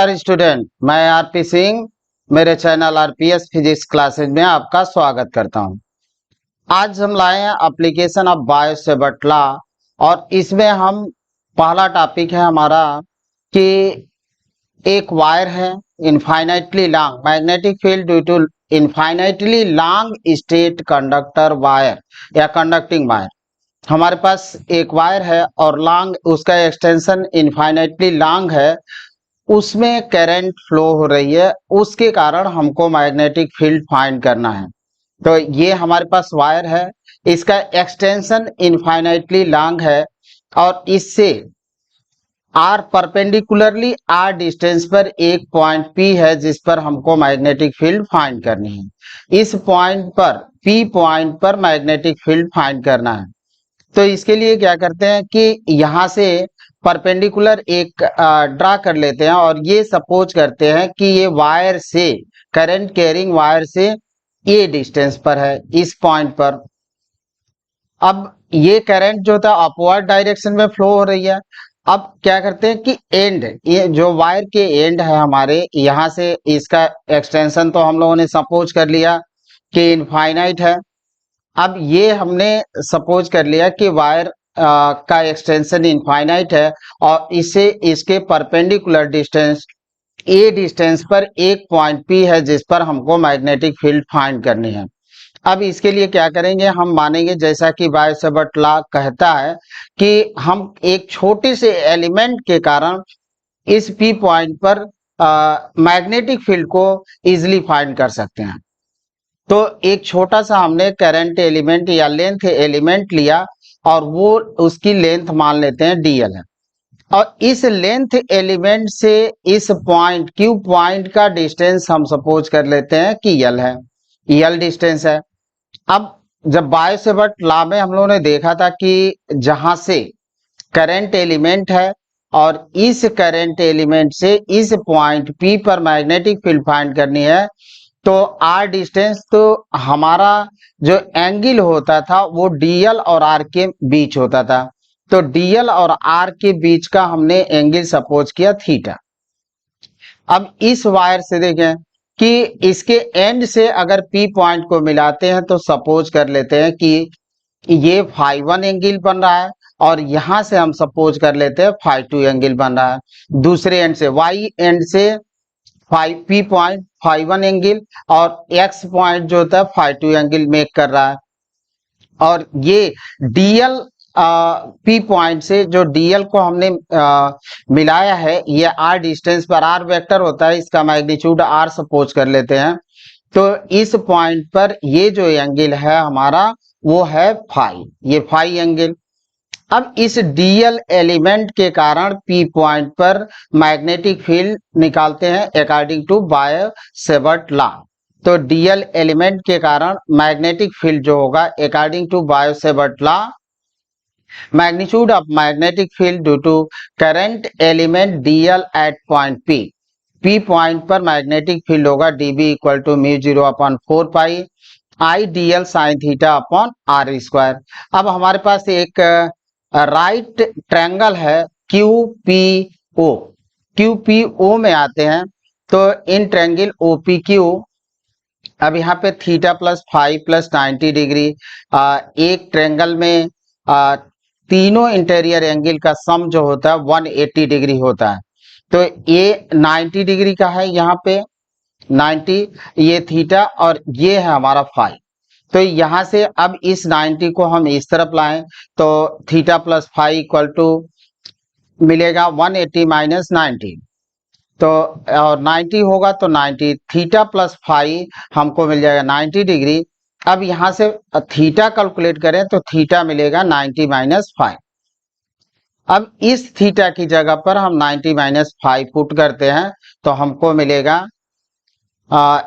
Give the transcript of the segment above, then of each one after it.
नमस्कार स्टूडेंट, मैं आरपी सिंह मेरे चैनल आरपीएस फिजिक्स क्लासेज में आपका स्वागत करता हूं। आज हम लाए हैं एप्लीकेशन ऑफ बायो-सेवर्ट लॉ और इसमें हम पहला टॉपिक है हमारा कि एक वायर है infinitely long magnetic field due to infinitely long state conductor wire या कंडक्टिंग वायर। हमारे पास एक वायर है और लॉन्ग उसका एक्सटेंशन इनफाइनाइटली लॉन्ग है, उसमें करंट फ्लो हो रही है, उसके कारण हमको मैग्नेटिक फील्ड फाइंड करना है। तो ये हमारे पास वायर है, इसका एक्सटेंशन इनफाइनाइटली लॉन्ग है और इससे आर परपेंडिकुलरली आर डिस्टेंस पर एक पॉइंट पी है जिस पर हमको मैग्नेटिक फील्ड फाइंड करनी है। इस पॉइंट पर पी पॉइंट पर मैग्नेटिक फील्ड फाइंड करना है। तो इसके लिए क्या करते हैं कि यहाँ से परपेंडिकुलर एक ड्रा कर लेते हैं और ये सपोज करते हैं कि ये वायर से करंट कैरिंग वायर से ये डिस्टेंस पर है, इस पॉइंट पर। अब ये करंट जो था अपवर्ड डायरेक्शन में फ्लो हो रही है। अब क्या करते हैं कि एंड, ये जो वायर के एंड है हमारे, यहाँ से इसका एक्सटेंशन तो हम लोगों ने सपोज कर लिया कि इनफाइनाइट है। अब ये हमने सपोज कर लिया कि वायर का एक्सटेंशन इनफाइनाइट है और इसे इसके परपेंडिकुलर डिस्टेंस ए डिस्टेंस पर एक पॉइंट पी है जिस पर हमको मैग्नेटिक फील्ड फाइंड करनी है। अब इसके लिए क्या करेंगे, हम मानेंगे जैसा कि बायो-सेवर्ट लॉ कहता है कि हम एक छोटे से एलिमेंट के कारण इस पी पॉइंट पर मैग्नेटिक फील्ड को इजिली फाइंड कर सकते हैं। तो एक छोटा सा हमने करंट एलिमेंट या लेंथ एलिमेंट लिया और वो उसकी लेंथ मान लेते हैं डीएल है और इस लेंथ एलिमेंट से इस पॉइंट क्यू पॉइंट का डिस्टेंस हम सपोज कर लेते हैं कि एल है, एल डिस्टेंस है। अब जब बायो-सेवर्ट लॉ में हम लोगों ने देखा था कि जहां से करंट एलिमेंट है और इस करंट एलिमेंट से इस पॉइंट पी पर मैग्नेटिक फील्ड फाइंड करनी है, तो आर डिस्टेंस, तो हमारा जो एंगल होता था वो डीएल और आर के बीच होता था। तो डीएल और आर के बीच का हमने एंगल सपोज किया थीटा। अब इस वायर से देखें कि इसके एंड से अगर पी पॉइंट को मिलाते हैं तो सपोज कर लेते हैं कि ये फाई 1 एंगल बन रहा है और यहां से हम सपोज कर लेते हैं फाई 2 एंगल बन रहा है। दूसरे एंड से वाई एंड से five P point phi 1 angle और एक्स पॉइंट जो होता है फाई 2 एंगल मेक कर रहा है। और ये डीएल पी पॉइंट से जो डीएल को हमने मिलाया है, ये आर डिस्टेंस पर, आर वेक्टर होता है, इसका मैग्नीट्यूड आर सपोज कर लेते हैं। तो इस पॉइंट पर ये जो एंगल है हमारा वो है फाई, ये फाई एंगल। अब इस डीएल एलिमेंट के कारण पी पॉइंट पर मैग्नेटिक फील्ड निकालते हैं अकॉर्डिंग टू बायो-सेवर्ट लॉ। तो डीएल एलिमेंट के कारण मैग्नेटिक फील्ड जो होगा according to Biot Savart law, magnitude of magnetic field due to current element DL at point P, P point पर मैग्नेटिक फील्ड होगा DB equal to mu 0 upon 4 pi I DL sine theta upon R square. अब हमारे पास एक right triangle है Q P ओ, Q P O में आते हैं तो इन ट्रायंगल ओ पी क्यू। अब यहाँ पे theta plus five plus 90 degree, एक ट्रायंगल में तीनों इंटीरियर एंगल का सम जो होता है 180 डिग्री होता है। तो ये 90 डिग्री का है, यहाँ पे 90, ये थीटा और ये है हमारा फाइव। तो यहाँ से अब इस 90 को हम इस तरफ लाएं तो theta plus five equal to मिलेगा 180 माइनस 90, तो और 90 होगा तो 90 थीटा प्लस फाइव हमको मिल जाएगा 90 डिग्री। अब यहाँ से थीटा कैलकुलेट करें तो थीटा मिलेगा 90 माइनस 5। अब इस थीटा की जगह पर हम 90 माइनस 5 पुट करते हैं तो हमको मिलेगा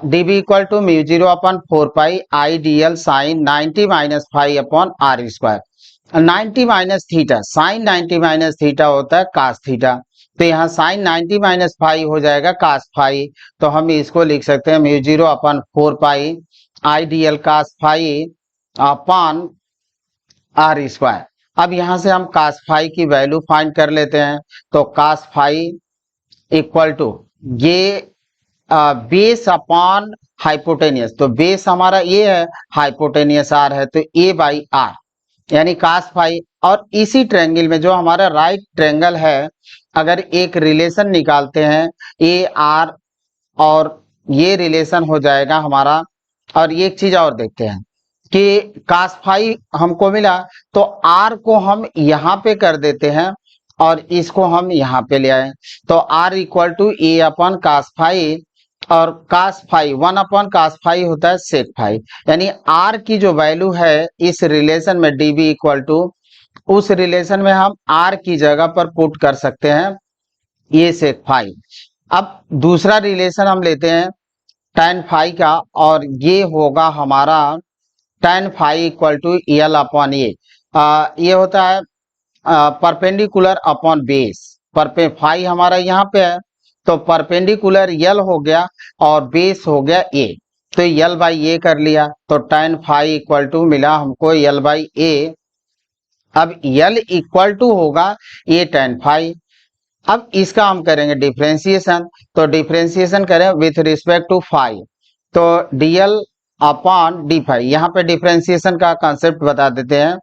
dB equal to mu 0 upon 4 pi I DL sine 90 minus 5 upon R square. 90 minus theta, sine 90 minus theta होता है कास थीटा, तो यहाँ साइन 90 माइनस 5 हो जाएगा कास 5। तो हम इसको लिख सकते हैं mu 0 upon 4 pi I DL cos 5 upon R square. अब यहाँ से हम कास 5 की वैल्यू फाइंड कर लेते हैं तो कास 5 इक्वल टू ये बेस अपॉन हाइपोटेनियस, तो बेस हमारा ए है, हाइपोटेनियस आर है, तो ए बाई आर यानी कास फाई। और इसी ट्रायंगल में जो हमारा राइट ट्रायंगल है, अगर एक रिलेशन निकालते हैं ए आर, और ये रिलेशन हो जाएगा हमारा। और एक चीज और देखते हैं कि कास फाई हमको मिला, तो आर को हम यहाँ पे कर देते हैं और इसको हम यहाँ पे ले आए, तो R equal to A upon cos phi, और कास फाई 1 अपन कास फाई होता है सेक फाई, यानी आर की जो वैल्यू है इस रिलेशन में डीबी इक्वल टू, उस रिलेशन में हम आर की जगह पर पुट कर सकते हैं ये सेक फाई। अब दूसरा रिलेशन हम लेते हैं tan फाई का, और ये होगा हमारा tan phi equal to L upon A. ये होता है परपेंडिकुलर अपॉन बेस, परपे फाई हमारा यहाँ पे है, तो परपेंडिकुलर यल हो गया और बेस हो गया ए, तो यल बाई ए कर लिया, तो tan फाई इक्वल टू मिला हमको यल बाई ए। अब यल इक्वल टू होगा ए tan फाई। अब इसका हम करेंगे डिफरेंशिएशन, तो डिफरेंशिएशन करें विथ रिस्पेक्ट टू फाई, तो डीएल अपॉन डी फाई, यहाँ पे डिफरेंशिएशन का कंसेप्ट बता देते हैं।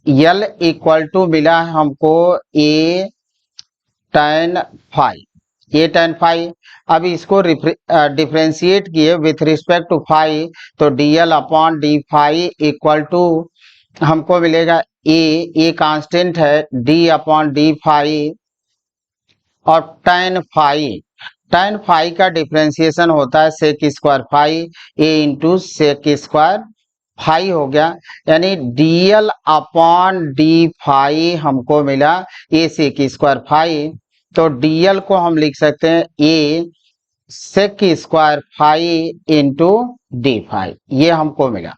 यल इक्वल टू मिला हमको A tan phi, A tan phi. अब इसको डिफरेंशिएट किए विथ रिस्पेक्ट टू फाई, तो DL upon D phi equal to हमको मिलेगा ए कांस्टेंट है, डी अपॉन डी फाई, और tan फाई का डिफरेंशिएशन होता है sec square phi A into sec square phi हो गया, यानी डीएल अपॉन डी फाई हमको मिला ए सेक स्क्वायर फाई, तो डीएल को हम लिख सकते हैं a sec square phi into D phi, ये हमको मिला।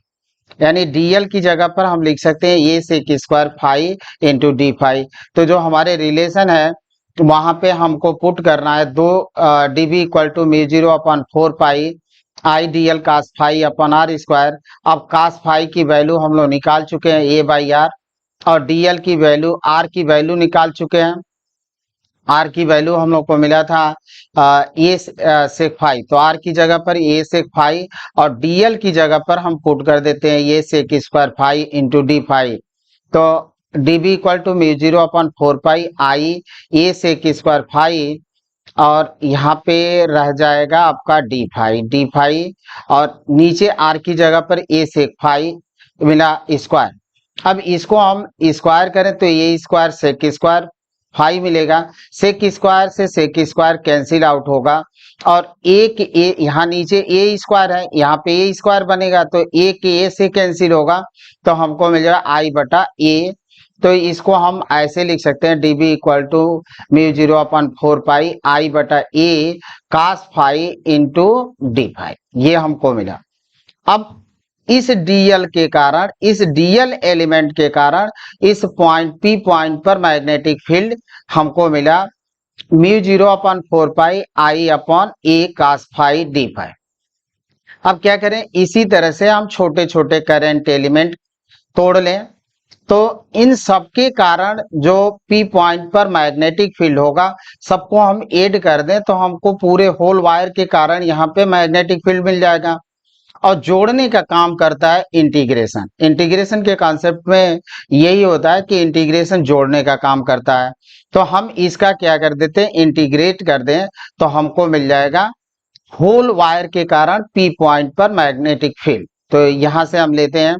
यानी डीएल की जगह पर हम लिख सकते हैं a sec square phi into D phi. तो जो हमारे रिलेशन है वहां पे हमको पुट करना है दो, DB equal to mu 0 upon 4 pi I D L cos phi upon R square. अब कास फाई की वैल्यू हम लोग निकाल चुके हैं ए बाई आर, और डीएल की वैल्यू आर की वैल्यू निकाल चुके हैं। आर की वैल्यू हम लोग को मिला था ए सेक फाई, तो आर की जगह पर ए सेक फाई, और डीएल की जगह पर हम पुट कर देते हैं a sec square phi into D phi, तो d B equal to mu 0 upon 4 pi I a sec square phi, और यहाँ पे रह जाएगा आपका डी फाई, और नीचे आर की जगह पर ए सेक फाई मिला स्क्वायर। अब इसको हम स्क्वायर करें तो ए स्क्वायर सेक स्क्वायर फाई मिलेगा, सेक स्क्वायर से सेक स्क्वायर कैंसिल आउट होगा, और एक ए यहाँ नीचे ए स्क्वायर है, यहाँ पे ए स्क्वायर बनेगा, तो एक ए से कैंसिल होगा, तो हमको मिल जाएगा आई बटा ए। तो इसको हम ऐसे लिख सकते हैं d B equal to mu 0 upon 4 pi I बटा a cos phi into D phi, ये हमको मिला। अब इस डीएल के कारण, इस डीएल एलिमेंट के कारण इस पॉइंट पी पॉइंट पर मैग्नेटिक फील्ड हमको मिला mu 0 upon 4 pi I upon A cos phi D phi. अब क्या करें, इसी तरह से हम छोटे छोटे करंट एलिमेंट तोड़ लें, तो इन सबके कारण जो पी पॉइंट पर मैग्नेटिक फील्ड होगा सबको हम ऐड कर दें, तो हमको पूरे होल वायर के कारण यहाँ पे मैग्नेटिक फील्ड मिल जाएगा। और जोड़ने का काम करता है इंटीग्रेशन, इंटीग्रेशन के कॉन्सेप्ट में यही होता है कि इंटीग्रेशन जोड़ने का काम करता है। तो हम इसका क्या कर देते हैं, इंटीग्रेट कर दें, तो हमको मिल जाएगा होल वायर के कारण पी पॉइंट पर मैग्नेटिक फील्ड। तो यहां से हम लेते हैं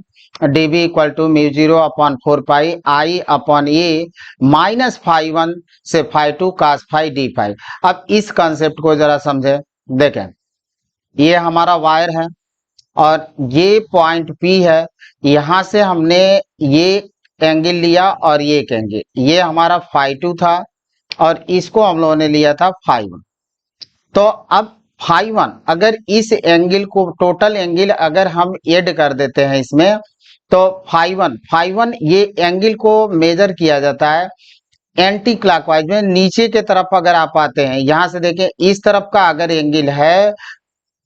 dB equal to mu 0 upon 4 pi I upon A minus phi 1 से phi 2 cos phi D phi. अब इस कंसेप्ट को जरा समझे, देखें ये हमारा वायर है और ये पॉइंट P है, यहां से हमने ये एंगल लिया और ये एक एंगल, ये हमारा फाई 2 था और इसको हम लोगों ने लिया था फाई 1। तो अब फाई 1 अगर इस एंगल को, टोटल एंगल अगर हम ऐड कर देते हैं इसमें, तो फाई 1 ये एंगल को मेजर किया जाता है एंटी क्लॉकवाइज में, नीचे के तरफ अगर आप आते हैं, यहां से देखें इस तरफ का अगर एंगल है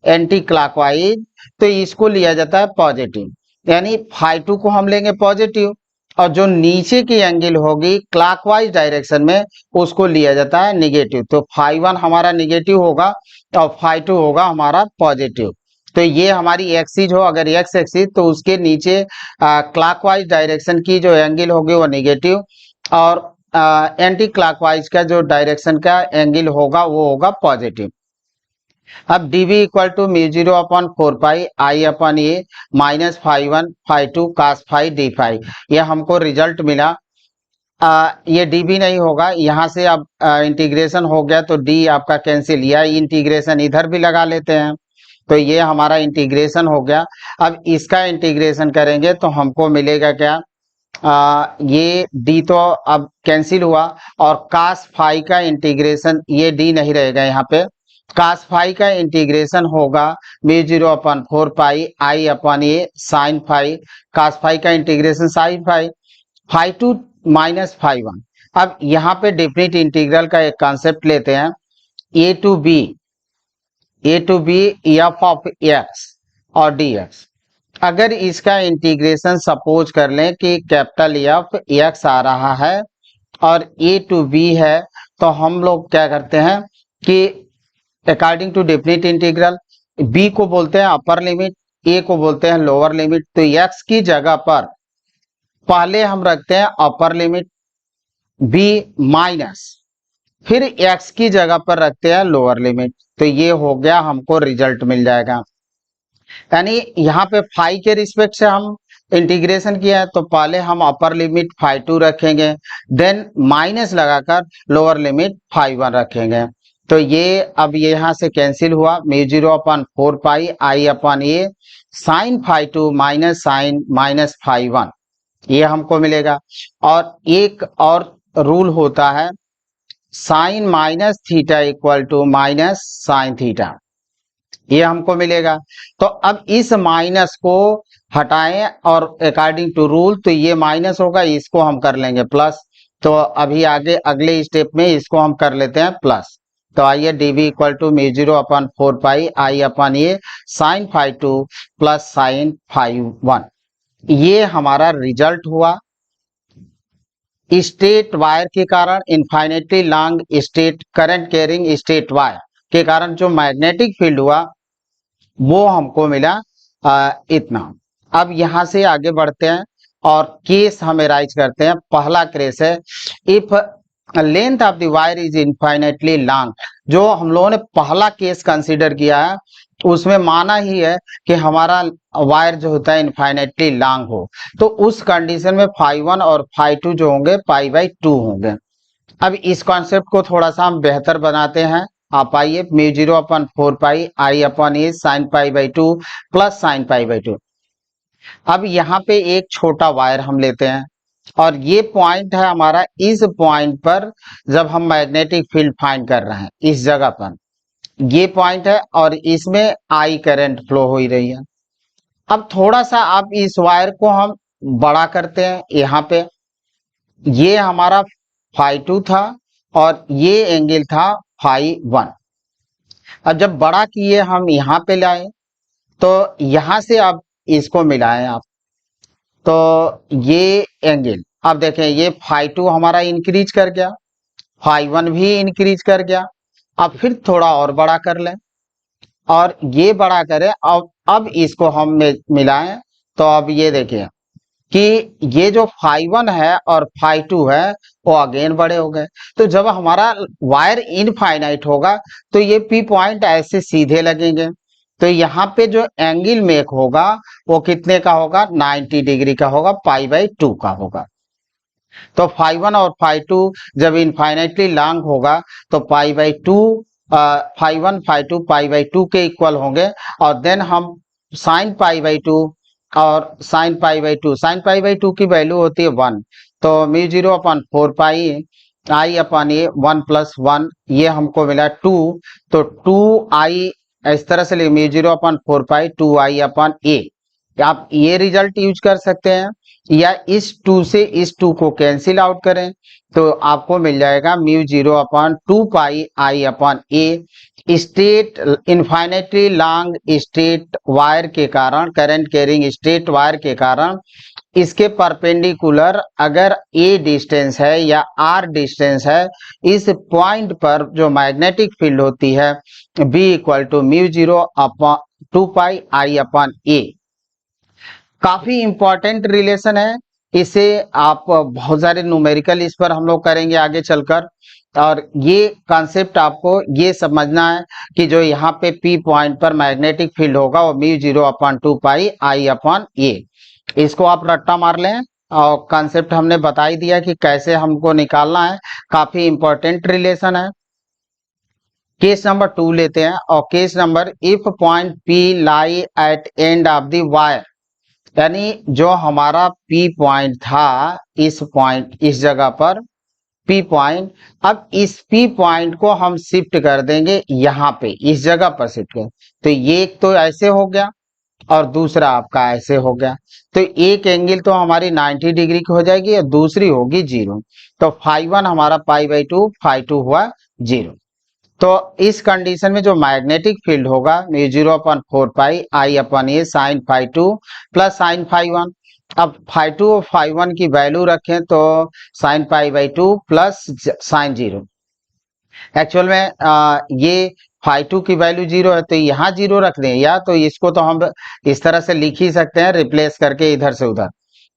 एंटी क्लॉकवाइज तो इसको लिया जाता है पॉजिटिव, यानी फाई 2 को हम लेंगे पॉजिटिव और जो नीचे की एंगल होगी क्लॉकवाइज डायरेक्शन में उसको लिया जाता है निगेटिव। तो φ1 हमारा निगेटिव होगा और φ2 होगा हमारा पॉजिटिव। तो ये हमारी एक्सिस हो, अगर एक्स एक्सिस तो उसके नीचे क्लॉकवाइज डायरेक्शन की जो एंगल होगी वो निगेटिव, और एंटी क्लॉकवाइज का जो डायरेक्शन का एंगल होगा वो होगा पॉजिटिव। अब dv equal to μ0 upon 4 pi I upon a minus φ1 φ2 cos phi D phi, ये हमको रिजल्ट मिला। ये dv नहीं होगा, यहाँ से अब इंटीग्रेशन हो गया तो d आपका कैंसिल, या इंटीग्रेशन इधर भी लगा लेते हैं। तो ये हमारा इंटीग्रेशन हो गया। अब इसका इंटीग्रेशन करेंगे तो हमको मिलेगा क्या, ये d तो अब कैंसिल हुआ, और cos फाई का इंटीग्रेशन, ये d नहीं रहेगा यहाँ पे, cos फाई का इंटीग्रेशन होगा μ0 upon 4 pi I upon a sine phi, cos phi का इंटीग्रेशन साइन फाई, φ2 माइनस φ1। अब यहाँ पे डेफिनेट इंटीग्रल का एक कॉन्सेप्ट लेते हैं, a to b f of x और dx। अगर इसका इंटीग्रेशन सपोज कर लें कि कैपिटल एफ एक्स आ रहा है और ए टू बी है, तो हम लोग क्या करते हैं कि according to definite integral b को बोलते हैं अपर लिमिट, a को बोलते हैं लोअर लिमिट। तो x की जगह पर पहले हम रखते हैं अपर लिमिट, b माइनस, फिर x की जगह पर रखते हैं लोअर लिमिट। तो ये हो गया, हमको रिजल्ट मिल जाएगा। यानी यहाँ पे फाई के रिस्पेक्ट से हम इंटीग्रेशन किया है, तो पहले हम अपर लिमिट φ2 रखेंगे, देन माइनस लगाकर लोअर लिमिट φ1 रखेंगे। तो ये अब ये यहाँ से कैंसिल हुआ, μ0 upon 4 pi I upon a sine φ2 minus sign minus φ1, ये हमको मिलेगा। और एक और रूल होता है, sine minus theta equal to minus sine theta, ये हमको मिलेगा। तो अब इस माइनस को हटाएं और अकॉर्डिंग टू रूल तो ये माइनस होगा, इसको हम कर लेंगे प्लस। तो अभी आगे अगले स्टेप में इसको हम कर लेते हैं प्लस। तो आइए dv equal to μ0 upon 4 pi I upon a sine φ2 plus sine φ1, ये हमारा रिजल्ट हुआ। स्टेट वायर के कारण, infinitely long straight current carrying straight wire के कारण जो मैग्नेटिक फील्ड हुआ वो हमको मिला इतना। अब यहाँ से आगे बढ़ते हैं और केस हमें राइज करते हैं। पहला केस है, if length of the wire is infinitely long. जो हम लोगों ने पहला केस कंसीडर किया है उसमें माना ही है कि हमारा वायर जो होता है इनफाइनेटली लॉन्ग हो, तो उस कंडीशन में φ1 और φ2 जो होंगे π/2 होंगे। अब इस कॉन्सेप्ट को थोड़ा सा हम बेहतर बनाते हैं। आप आइए, μ0 upon 4 pi I upon a sign π/2 plus sign π/2। अब यहाँ पे एक छोटा वायर हम लेते हैं और ये पॉइंट है हमारा, इस पॉइंट पर जब हम मैग्नेटिक फील्ड फाइंड कर रहे हैं, इस जगह पर ये पॉइंट है और इसमें आई करंट फ्लो हो ही रही है। अब थोड़ा सा आप इस वायर को हम बड़ा करते हैं, यहाँ पे ये हमारा φ2 था और ये एंगल था φ1। अब जब बड़ा किए हम यहाँ पे लाए तो यहाँ से आप इसको मिलाएं आप, तो ये एंगल अब देखें, ये φ2 हमारा इंक्रीज कर गया, φ1 भी इंक्रीज कर गया। अब फिर थोड़ा और बड़ा कर लें और ये बड़ा करें, अब इसको हम मिलाएं तो अब ये देखिए कि ये जो φ1 है और φ2 है वो अगेन बड़े हो गए। तो जब हमारा वायर इनफाइनाइट होगा तो ये पी पॉइंट ऐसे सीधे लगेंगे। तो यहाँ पे जो एंगल मेक होगा वो कितने का होगा, 90 डिग्री का होगा, π/2 का होगा। तो φ1 और φ2 जब इनफाइनाइटली लॉन्ग होगा तो π/2 φ1 φ2 π/2 के इक्वल होंगे। और देन हम साइन π/2 और साइन π/2 की वैल्यू होती है 1। तो μ0 अपन 4 पाई आई अपन ए 1 + 1, ये हमको मिला 2। तो 2i इस तरह से μ0 अपन 4 पाई 2i अपन ए, आप ये रिजल्ट यूज कर सकते हैं, या इस 2 से इस 2 को कैंसिल आउट करें तो आपको मिल जाएगा μ0 upon 2 pi I upon a. Straight infinitely long straight wire के कारण, करंट कैरिंग स्टेट वायर के कारण इसके परपेंडिकुलर अगर ए डिस्टेंस है या आर डिस्टेंस है, इस पॉइंट पर जो मैग्नेटिक फील्ड होती है B equal to mu zero upon 2πi/a। काफी इंपॉर्टेंट रिलेशन है। इसे आप बहुत सारे न्यूमेरिकल इस पर हम लोग करेंगे आगे चलकर, और ये कॉन्सेप्ट आपको ये समझना है कि जो यहाँ पे पी पॉइंट पर मैग्नेटिक फील्ड होगा वो म्यू जीरो अपॉन 2πi/a। इसको आप रट्टा मार लें, और कॉन्सेप्ट हमने बता ही दिया कि कैसे हमको निकालना है। काफी इंपॉर्टेंट रिलेशन है। केस नंबर 2 लेते हैं, और case number, if point P lie at end of the wire, यानी जो हमारा P पॉइंट था, इस पॉइंट, इस जगह पर P पॉइंट, अब इस P पॉइंट को हम शिफ्ट कर देंगे यहाँ पे, इस जगह पर शिफ्ट कर, तो ये एक तो ऐसे हो गया और दूसरा आपका ऐसे हो गया। तो एक एंगल तो हमारी 90 डिग्री की हो जाएगी और दूसरी होगी 0। तो φ1 हमारा π/2, φ2 हुआ 0। तो इस कंडीशन में जो मैग्नेटिक फील्ड होगा mu zero upon 4πi/a sine φ2 plus sine φ1। अब φ2 और φ1 की वैल्यू रखें तो साइन π/2 प्लस साइन 0। एक्चुअल में ये φ2 की वैल्यू 0 है, तो यहाँ 0 रख दें, या तो इसको तो हम इस तरह से लिख ही सकते हैं रिप्लेस करके इधर से उधर।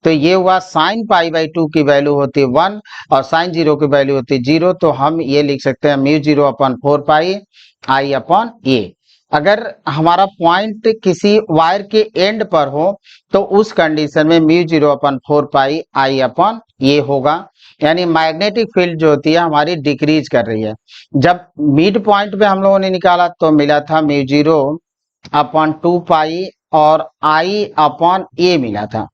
तो ये हुआ साइन π/2 की वैल्यू होती है 1 और साइन 0 की वैल्यू होती है 0। तो हम ये लिख सकते हैं म्यू जीरो अपॉन 4πi/a। अगर हमारा पॉइंट किसी वायर के एंड पर हो तो उस कंडीशन में म्यू जीरो अपॉन 4πi/a होगा, यानी मैग्नेटिक फील्ड जो होती है हमारी डिक्रीज कर रही है। जब मिड पॉइंट पे हम लोगों ने निकाला तो मिला था म्यू जीरो अपॉन 2π और i/a मिला था,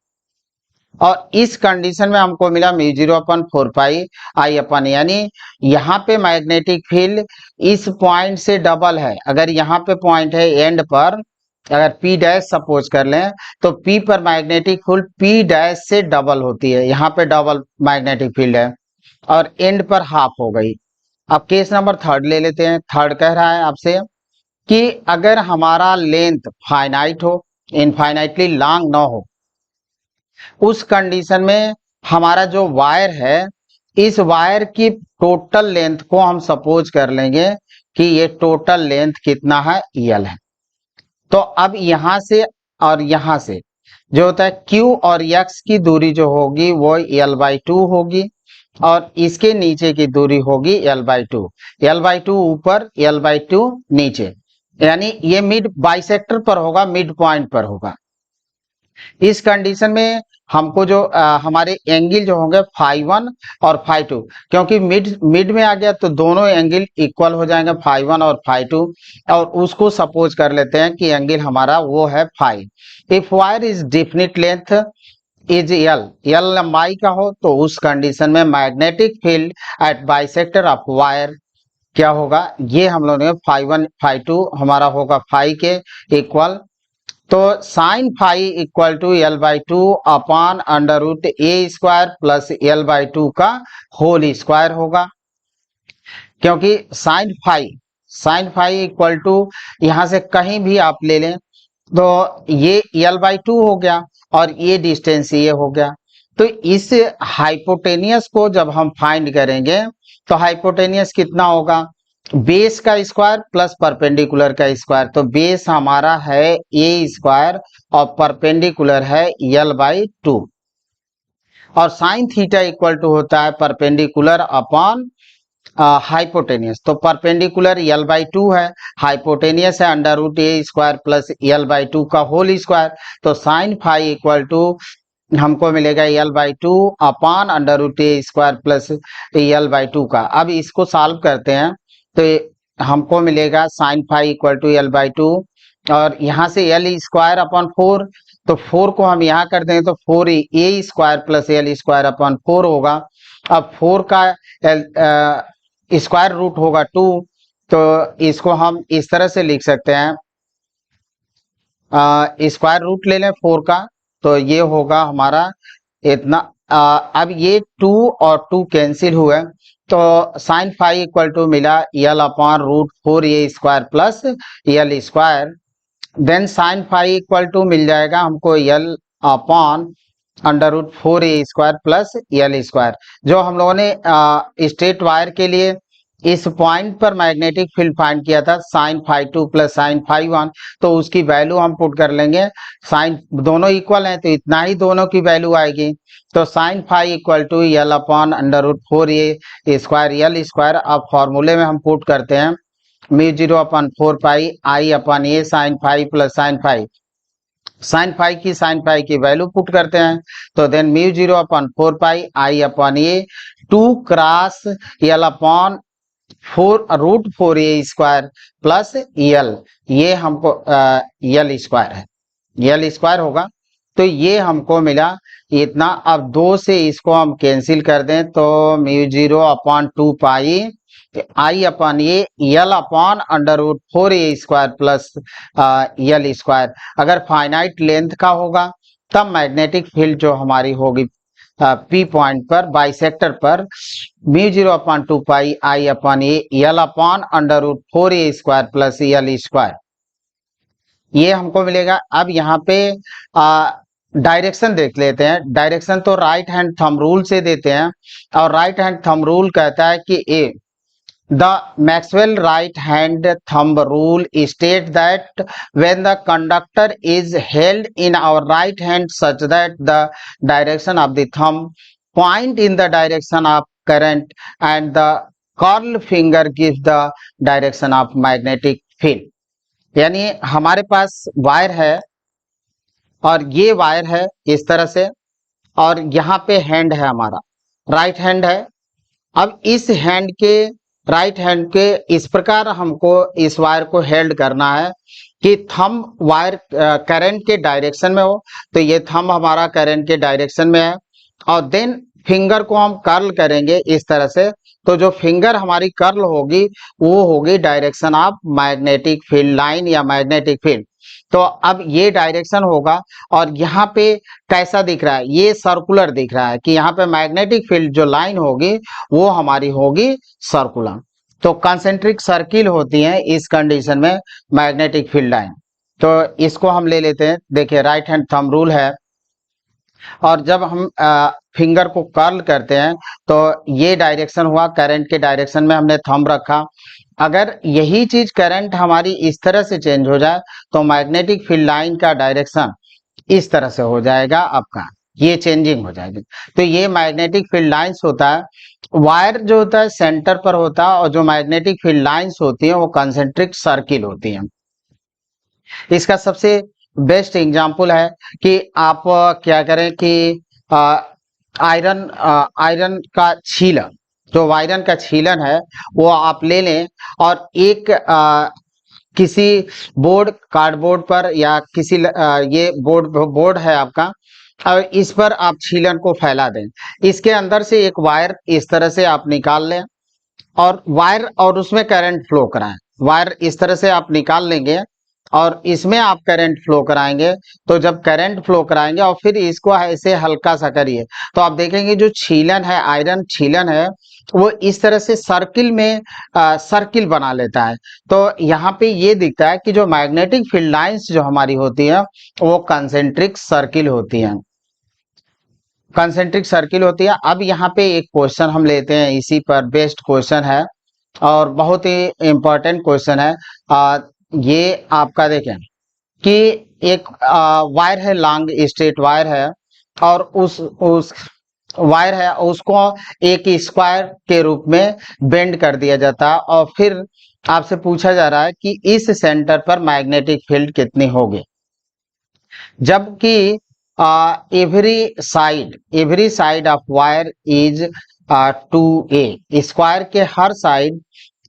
और इस कंडीशन में हमको मिला म्यू जीरो अपॉन 4πi/a, यानी यहाँ पे मैग्नेटिक फील्ड इस पॉइंट से डबल है। अगर यहाँ पे पॉइंट है एंड पर, अगर P डैश सपोज कर लें, तो P पर मैग्नेटिक फील्ड P डैश से डबल होती है। यहाँ पे डबल मैग्नेटिक फील्ड है और एंड पर हाफ हो गई। अब केस नंबर 3 ले लेते हैं। 3 कह रहा है आपसे कि अगर हमारा लेंथ फाइनाइट हो, इनफाइनाइटली लॉन्ग ना हो, उस कंडीशन में हमारा जो वायर है, इस वायर की टोटल लेंथ को हम सपोज कर लेंगे कि ये टोटल लेंथ कितना है, L है। तो अब यहां से और यहां से जो होता है Q और X की दूरी जो होगी वो L/2 होगी, और इसके नीचे की दूरी होगी L/2। L/2 ऊपर, L/2 नीचे, यानी ये मिड बाइसेक्टर पर होगा, मिड पॉइंट पर होगा। इस कंडीशन में हमको जो हमारे एंगल जो होंगे φ1 और φ2, क्योंकि मिड में आ गया तो दोनों एंगल इक्वल हो जाएंगे, φ1 और φ2, और उसको सपोज कर लेते हैं कि एंगल हमारा वो है φ। If wire is definite length is L लंबाई का हो, तो उस कंडीशन में magnetic field at bisector of wire क्या होगा, ये हम लोगों ने φ1 φ2 हमारा होगा φ के इक्वल। तो sine phi equal to L/2 upon √a² plus L/2 का होल स्क्वायर होगा, क्योंकि साइन फाई इक्वल टू यहां से कहीं भी आप ले लें तो ये L/2 हो गया और ये डिस्टेंस ये हो गया। तो इस हाइपोटेनियस को जब हम फाइंड करेंगे तो हाइपोटेनियस कितना होगा, बेस का स्क्वायर प्लस परपेंडिकुलर का स्क्वायर। तो बेस हमारा है a² और परपेंडिकुलर है L/2, और साइन थीटा इक्वल टू होता है परपेंडिकुलर अपॉन हाइपोटेनियस। तो परपेंडिकुलर L/2 है, हाइपोटेनियस है √a² प्लस L/2 का होल स्क्वायर। तो साइन फाई इक्वल टू हमको मिलेगा L/2 upon √a² plus L/2 का। अब इसको सॉल्व करते हैं तो हमको मिलेगा sign phi equal to L/2, और यहाँ से L² अपॉन 4, तो 4 को हम यहाँ कर देंगे तो 4a² प्लस L² अपॉन 4 होगा। अब 4 का स्क्वायर रूट होगा 2, तो इसको हम इस तरह से लिख सकते हैं, स्क्वायर रूट ले लें 4 का, तो ये होगा हमारा इतना। अब ये 2 और 2 कैंसिल हुए, तो साइन फाई इक्वल टू मिला L upon √4a² plus L²। Then sine phi equal to मिल जाएगा हमको L upon √4a² plus l square. जो हम लोगों ने स्ट्रेट वायर के लिए इस पॉइंट पर मैग्नेटिक फील्ड फाइंड किया था sin⁵2 प्लस sin⁵1, तो उसकी वैल्यू हम पुट कर लेंगे। साइन दोनों इक्वल हैं तो इतना ही दोनों की वैल्यू आएगी। तो sin⁵ equal to l upon √4a² l square. अब फॉर्मूले में हम पुट करते हैं μ0/4 I upon a sin⁵ plus sin⁵। sin⁵ की sin⁵ की वैल्यू पुट करते हैं तो then μ0/4 I upon a 2 cross l upon 4√4a² plus l। ये हमको l स्क्वायर है, l स्क्वायर होगा तो ये हमको मिला इतना। अब 2 से इसको हम कैंसिल कर दें तो μ0/2 I upon A l upon √4a² plus l square. अगर फाइनाइट लेंथ का होगा तब मैग्नेटिक फील्ड जो हमारी होगी P पॉइंट पर बाइसेक्टर पर μ0/2 I upon A l upon √4a² plus l square, ये हमको मिलेगा। अब यहाँ पे डायरेक्शन देख लेते हैं। डायरेक्शन तो राइट हैंड थंब रूल से देते हैं और राइट हैंड थंब रूल कहता है कि ए The Maxwell right hand thumb rule states that when the conductor is held in our right hand such that the direction of the thumb point in the direction of current and the curl finger gives the direction of magnetic field। यानी हमारे पास wire है और ये wire है इस तरह से और यहाँ पे हैंड है, हमारा राइट हैंड है। अब इस हैंड के राइट हैंड के इस प्रकार हमको इस वायर को हेल्ड करना है कि थंब वायर करंट के डायरेक्शन में हो, तो ये थंब हमारा करंट के डायरेक्शन में है और देन फिंगर को हम कर्ल करेंगे इस तरह से, तो जो फिंगर हमारी कर्ल होगी वो होगी direction of magnetic field line या मैग्नेटिक फील्ड। तो अब ये डायरेक्शन होगा और यहाँ पे कैसा दिख रहा है, ये सर्कुलर दिख रहा है कि यहाँ पे मैग्नेटिक फील्ड जो लाइन होगी वो हमारी होगी सर्कुलर। तो कंसेंट्रिक सर्किल होती है इस कंडीशन में मैग्नेटिक फील्ड लाइन। तो इसको हम ले लेते हैं। देखिए राइट हैंड थंब रूल है और जब हम फिंगर को कर्ल करते हैं तो ये डायरेक्शन हुआ, करंट के डायरेक्शन में हमने थंब रखा। अगर यही चीज करंट हमारी इस तरह से चेंज हो जाए तो मैग्नेटिक फील्ड लाइन का डायरेक्शन इस तरह से हो जाएगा आपका, ये चेंजिंग हो जाएगी। तो ये मैग्नेटिक फील्ड लाइंस होता है। वायर जो होता है सेंटर पर होता है और जो मैग्नेटिक फील्ड लाइंस होती हैं वो कंसेंट्रिक सर्किल होती हैं। इसका सबसे बेस्ट एग्जाम्पल है कि आप क्या करें कि आयरन का छीलन, जो आयरन का छीलन है वो आप ले लें और एक किसी बोर्ड कार्डबोर्ड पर या किसी ये बोर्ड है आपका और इस पर आप छीलन को फैला दें। इसके अंदर से एक वायर इस तरह से आप निकाल लें और वायर और उसमें करंट फ्लो कराएं। वायर इस तरह से आप निकाल लेंगे और इसमें आप करंट फ्लो कराएंगे। तो जब करंट फ्लो कराएंगे और फिर इसको ऐसे हल्का सा करिए तो आप देखेंगे जो छीलन है, आयरन छीलन है, वो इस तरह से सर्किल में सर्किल बना लेता है। तो यहाँ पे ये दिखता है कि जो मैग्नेटिक फील्ड लाइंस जो हमारी होती है वो कंसेंट्रिक सर्किल होती हैं, कंसेंट्रिक सर्किल होती है। अब यहाँ पे एक क्वेश्चन हम लेते हैं, इसी पर बेस्ड क्वेश्चन है और बहुत ही इंपॉर्टेंट क्वेश्चन है। ये आपका देखें कि एक वायर है, लॉन्ग स्ट्रेट वायर है और उस वायर है उसको एक स्क्वायर के रूप में बेंड कर दिया जाता है और फिर आपसे पूछा जा रहा है कि इस सेंटर पर मैग्नेटिक फील्ड कितनी होगी, जबकि every side of wire is 2a, square के हर साइड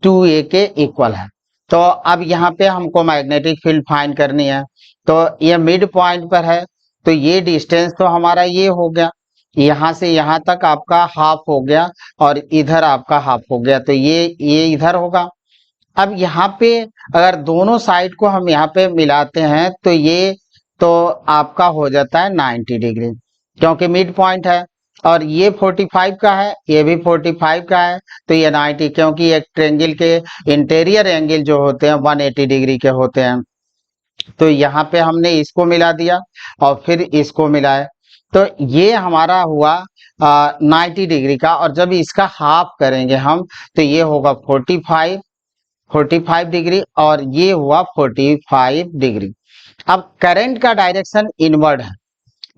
2a के इक्वल है। तो अब यहाँ पे हमको मैग्नेटिक फील्ड फाइंड करनी है। तो ये मिड पॉइंट पर है तो ये डिस्टेंस तो हमारा ये हो गया, यहाँ से यहाँ तक आपका हाफ हो गया और इधर आपका हाफ हो गया, तो ये इधर होगा। अब यहाँ पे अगर दोनों साइड को हम यहाँ पे मिलाते हैं तो ये तो आपका हो जाता है 90 डिग्री, क्योंकि मिड पॉइंट है और ये 45 का है, ये भी 45 का है, तो ये 90, क्योंकि एक ट्रायंगल के इंटीरियर एंगल जो होते हैं 180 डिग्री के होते हैं। तो यहाँ पे हमने इसको मिला दिया और फिर इसको मिलाए तो ये हमारा हुआ 90 डिग्री का, और जब इसका हाफ करेंगे हम तो ये होगा 45 डिग्री, और ये हुआ 45 डिग्री। अब करंट का डायरेक्शन इनवर्ड है,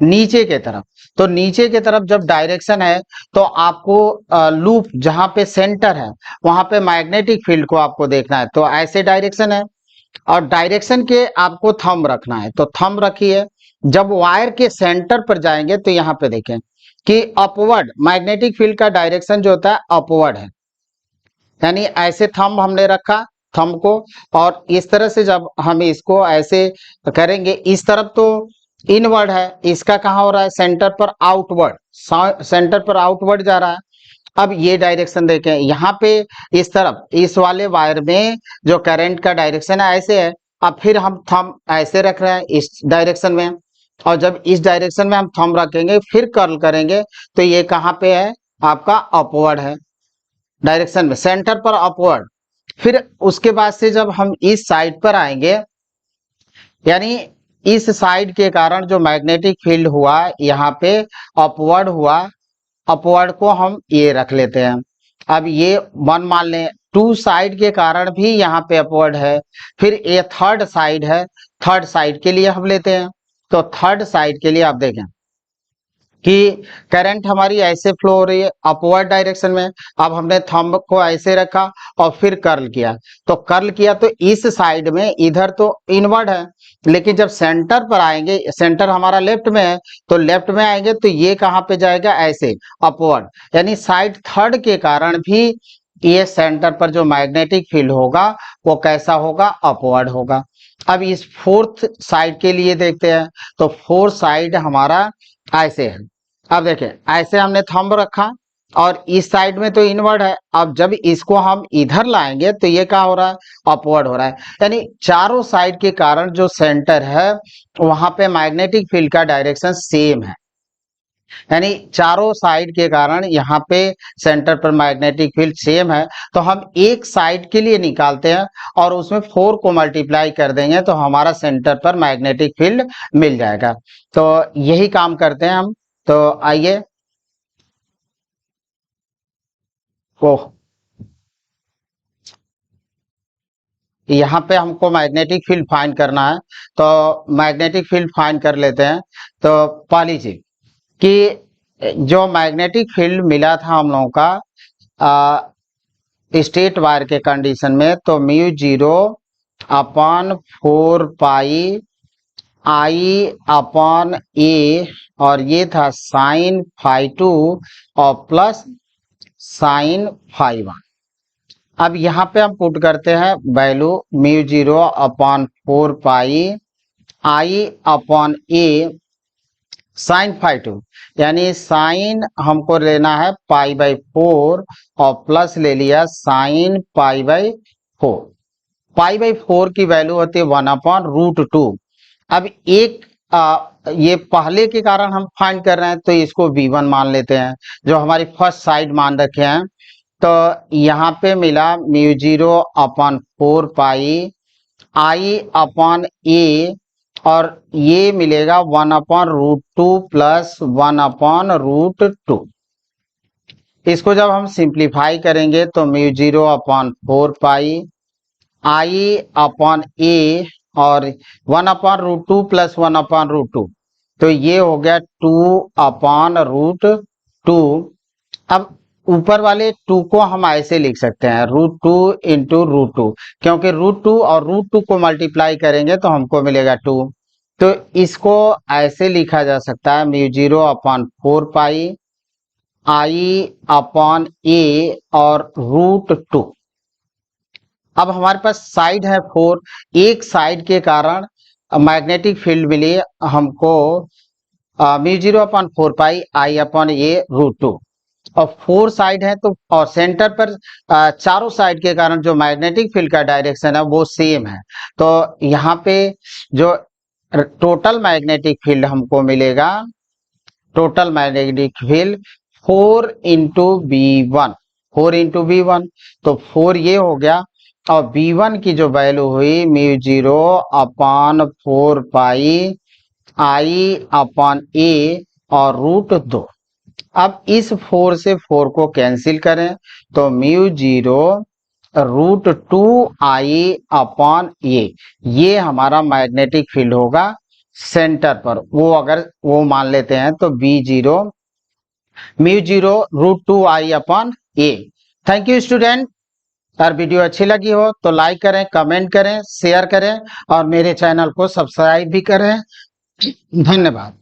नीचे के तरफ। तो नीचे के तरफ जब डायरेक्शन है तो आपको लूप जहां पे सेंटर है वहां पे मैग्नेटिक फील्ड को आपको देखना है। तो ऐसे डायरेक्शन है, और डायरेक्शन के आपको थंब रखना है, तो थंब रखिए। जब वायर के सेंटर पर जाएंगे तो यहाँ पे देखें कि अपवर्ड मैग्नेटिक फील्ड का डायरेक्शन जो होता है अपवर्ड है, यानी ऐसे थंब हमने रखा थंब को, और इस तरह से जब हम इसको ऐसे करेंगे, इस तरफ तो इनवर्ड है, इसका कहाँ हो रहा है सेंटर पर आउटवर्ड, सेंटर पर आउटवर्ड जा रहा है। अब ये डायरेक्शन देखें यहाँ पे, इस तरफ इस वाले वायर में जो करंट का डायरेक्शन है ऐसे है। अब फिर हम थंब ऐसे रख रहे हैं इस डायरेक्शन में, और जब इस डायरेक्शन में हम थंब रखेंगे फिर कर्ल करेंगे तो ये कहाँ पे है आपका अपवर्ड है डायरेक्शन में, सेंटर पर अपवर्ड। फिर उसके बाद से जब हम इस साइड पर आएंगे, यानी इस साइड के कारण जो मैग्नेटिक फील्ड हुआ यहाँ पे अपवर्ड हुआ, अपवर्ड को हम ये रख लेते हैं। अब ये 1 मान लें, 2 साइड के कारण भी यहाँ पे अपवर्ड है। फिर ये थर्ड साइड है, थर्ड साइड के लिए हम लेते हैं। तो थर्ड साइड के लिए आप देखें कि करंट हमारी ऐसे फ्लो हो रही है अपवर्ड डायरेक्शन में। अब हमने थंब को ऐसे रखा और फिर कर्ल किया, तो कर्ल किया तो इस साइड में इधर तो इनवर्ड है, लेकिन जब सेंटर पर आएंगे, सेंटर हमारा लेफ्ट में है, तो लेफ्ट में आएंगे तो ये कहाँ पे जाएगा ऐसे अपवर्ड, यानी साइड थर्ड के कारण भी ये सेंटर पर जो मैग्नेटिक फील्ड होगा वो कैसा होगा अपवर्ड होगा। अब इस फोर्थ साइड के लिए देखते हैं, तो फोर्थ साइड हमारा ऐसे है। अब देखें ऐसे हमने थंब रखा और इस साइड में तो इनवर्ड है, अब जब इसको हम इधर लाएंगे तो ये क्या हो रहा है अपवर्ड हो रहा है, यानी चारों साइड के कारण जो सेंटर है वहां पे मैग्नेटिक फील्ड का डायरेक्शन सेम है, यानी चारों साइड के कारण यहाँ पे सेंटर पर मैग्नेटिक फील्ड सेम है। तो हम एक साइड के लिए निकालते हैं और उसमें 4 को मल्टीप्लाई कर देंगे तो हमारा सेंटर पर मैग्नेटिक फील्ड मिल जाएगा। तो यही काम करते हैं हम। तो आइए, ओह यहाँ पे हमको मैग्नेटिक फील्ड फाइंड करना है, तो मैग्नेटिक फील्ड फाइंड कर लेते हैं। तो पहली चीज कि जो मैग्नेटिक फील्ड मिला था हम लोगों का स्टेट वायर के कंडीशन में, तो mu 0 upon 4 pi I upon A, और ये था साइन फाई 2 और प्लस साइन फाई 1। अब यहाँ पे हम पुट करते हैं value mu 0 upon 4 pi I upon A sine phi 2, यानी साइन हमको लेना है पाई बाई 4 और प्लस ले लिया sine pi by 4। Pi by 4 की वैल्यू होती है 1 अपॉन रूट 2। अब एक ये पहले के कारण हम फाइंड कर रहे हैं तो इसको v1 मान लेते हैं, जो हमारी फर्स्ट साइड मान रखे हैं। तो यहाँ पे मिला mu 0 upon 4 pi I upon A, और ये मिलेगा 1 upon root 2 plus 1 upon root 2। इसको जब हम सिंप्लीफाई करेंगे तो mu 0 upon 4 pi I upon A और 1 upon root 2 plus 1 upon root 2, तो ये हो गया 2 अपॉन रूट 2। अब ऊपर वाले 2 को हम ऐसे लिख सकते हैं रूट 2 इंटू रूट 2, क्योंकि रूट 2 और रूट 2 को मल्टीप्लाई करेंगे तो हमको मिलेगा 2। तो इसको ऐसे लिखा जा सकता है mu 0 upon 4 pi I upon A और रूट 2। अब हमारे पास साइड है 4, एक साइड के कारण मैग्नेटिक फील्ड मिली हमको mu 0 upon 4 pi I upon A root 2, और 4 साइड है तो, और सेंटर पर चारों साइड के कारण जो मैग्नेटिक फील्ड का डायरेक्शन है वो सेम है। तो यहाँ पे जो टोटल मैग्नेटिक फील्ड हमको मिलेगा, total magnetic field 4 into V1, 4 into V1, तो 4 ये हो गया, और V1 की जो वैल्यू हुई mu 0 upon 4 pi I upon A, और √2। अब इस 4 से 4 को कैंसिल करें तो μ0 √2I अपॉन ये हमारा मैग्नेटिक फील्ड होगा सेंटर पर। वो अगर वो मान लेते हैं तो B0 μ0 √2I upon A. Thank you student. अगर वीडियो अच्छी लगी हो तो लाइक करें, कमेंट करें, शेयर करें और मेरे चैनल को सब्सक्राइब भी करें। धन्यवाद।